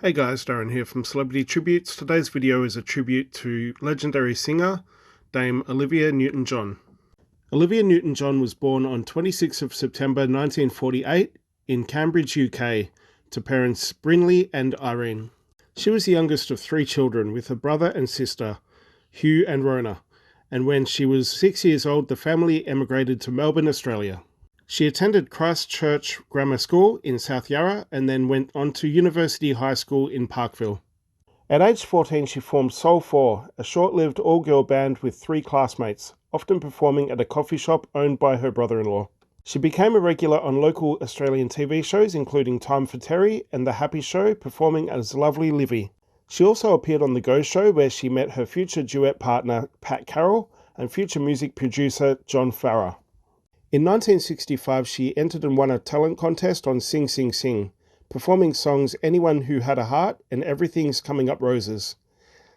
Hey guys, Darren here from Celebrity Tributes. Today's video is a tribute to legendary singer Dame Olivia Newton-John. Olivia Newton-John was born on 26th of September 1948 in Cambridge, UK, to parents Brinley and Irene. She was the youngest of three children with a brother and sister, Hugh and Rona, and when she was 6 years old, the family emigrated to Melbourne, Australia. She attended Christ Church Grammar School in South Yarra and then went on to University High School in Parkville. At age 14, she formed Soul 4, a short-lived all-girl band with three classmates, often performing at a coffee shop owned by her brother-in-law. She became a regular on local Australian TV shows including Time for Terry and The Happy Show, performing as Lovely Livy. She also appeared on The Go Show, where she met her future duet partner Pat Carroll and future music producer John Farrar. In 1965, she entered and won a talent contest on Sing Sing Sing, performing songs Anyone Who Had a Heart and Everything's Coming Up Roses.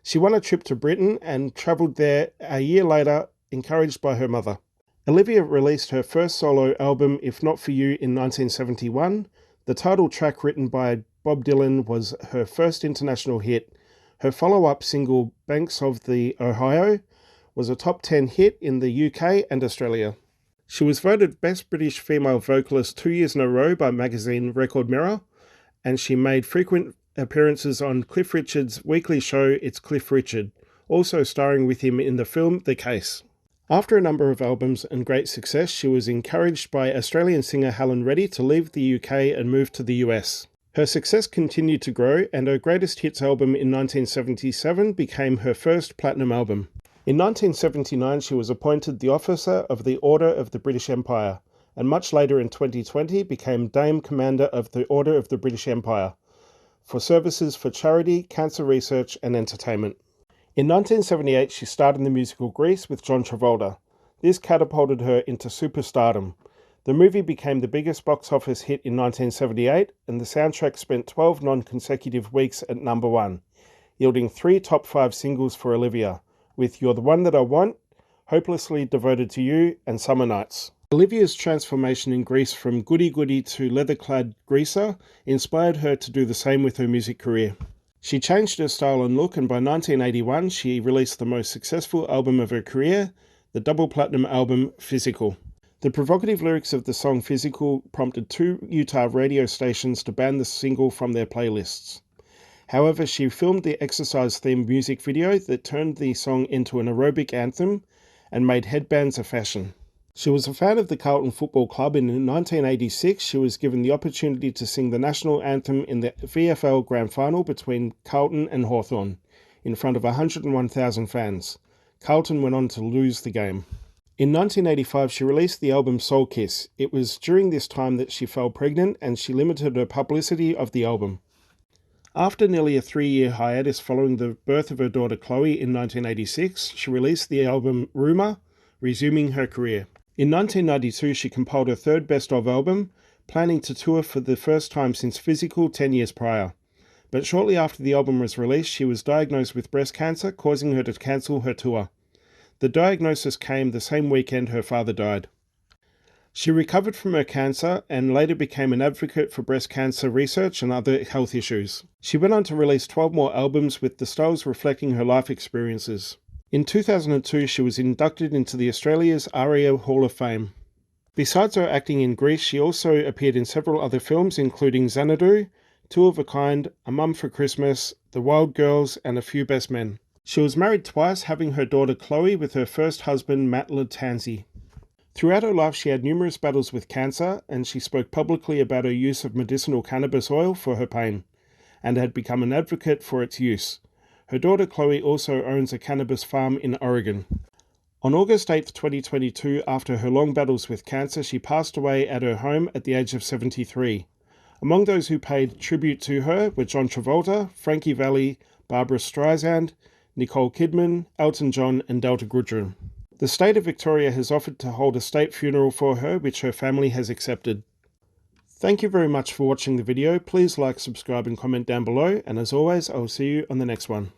She won a trip to Britain and travelled there a year later, encouraged by her mother. Olivia released her first solo album, If Not For You, in 1971. The title track, written by Bob Dylan, was her first international hit. Her follow-up single, Banks of the Ohio, was a top 10 hit in the UK and Australia. She was voted Best British Female Vocalist 2 years in a row by magazine Record Mirror, and she made frequent appearances on Cliff Richard's weekly show It's Cliff Richard, also starring with him in the film The Case. After a number of albums and great success, she was encouraged by Australian singer Helen Reddy to leave the UK and move to the US. Her success continued to grow, and her greatest hits album in 1977 became her first platinum album. In 1979, she was appointed the Officer of the Order of the British Empire, and much later in 2020 became Dame Commander of the Order of the British Empire for services for charity, cancer research and entertainment. In 1978, she starred in the musical Grease with John Travolta. This catapulted her into superstardom. The movie became the biggest box office hit in 1978, and the soundtrack spent 12 non-consecutive weeks at number 1, yielding 3 top 5 singles for Olivia, with You're the One That I Want, Hopelessly Devoted to You, and Summer Nights. Olivia's transformation in Grease from goody-goody to leather-clad greaser inspired her to do the same with her music career. She changed her style and look, and by 1981 she released the most successful album of her career, the double platinum album Physical. The provocative lyrics of the song Physical prompted 2 Utah radio stations to ban the single from their playlists. However, she filmed the exercise-themed music video that turned the song into an aerobic anthem and made headbands a fashion. She was a fan of the Carlton Football Club, and in 1986 she was given the opportunity to sing the national anthem in the VFL Grand Final between Carlton and Hawthorn, in front of 101,000 fans. Carlton went on to lose the game. In 1985 she released the album Soul Kiss. It was during this time that she fell pregnant, and she limited her publicity of the album. After nearly a 3-year hiatus following the birth of her daughter Chloe in 1986, she released the album Rumour, resuming her career. In 1992, she compiled her third best-of album, planning to tour for the first time since Physical 10 years prior. But shortly after the album was released, she was diagnosed with breast cancer, causing her to cancel her tour. The diagnosis came the same weekend her father died. She recovered from her cancer and later became an advocate for breast cancer research and other health issues. She went on to release 12 more albums with the styles reflecting her life experiences. In 2002, she was inducted into the Australia's ARIA Hall of Fame. Besides her acting in Grease, she also appeared in several other films including Xanadu, Two of a Kind, A Mum for Christmas, The Wild Girls and A Few Best Men. She was married twice, having her daughter Chloe with her first husband Matt Latanzi. Throughout her life, she had numerous battles with cancer, and she spoke publicly about her use of medicinal cannabis oil for her pain, and had become an advocate for its use. Her daughter Chloe also owns a cannabis farm in Oregon. On August 8, 2022, after her long battles with cancer, she passed away at her home at the age of 73. Among those who paid tribute to her were John Travolta, Frankie Valli, Barbra Streisand, Nicole Kidman, Elton John, and Delta Goodrem. The state of Victoria has offered to hold a state funeral for her, which her family has accepted. Thank you very much for watching the video. Please like, subscribe and comment down below, and as always, I will see you on the next one.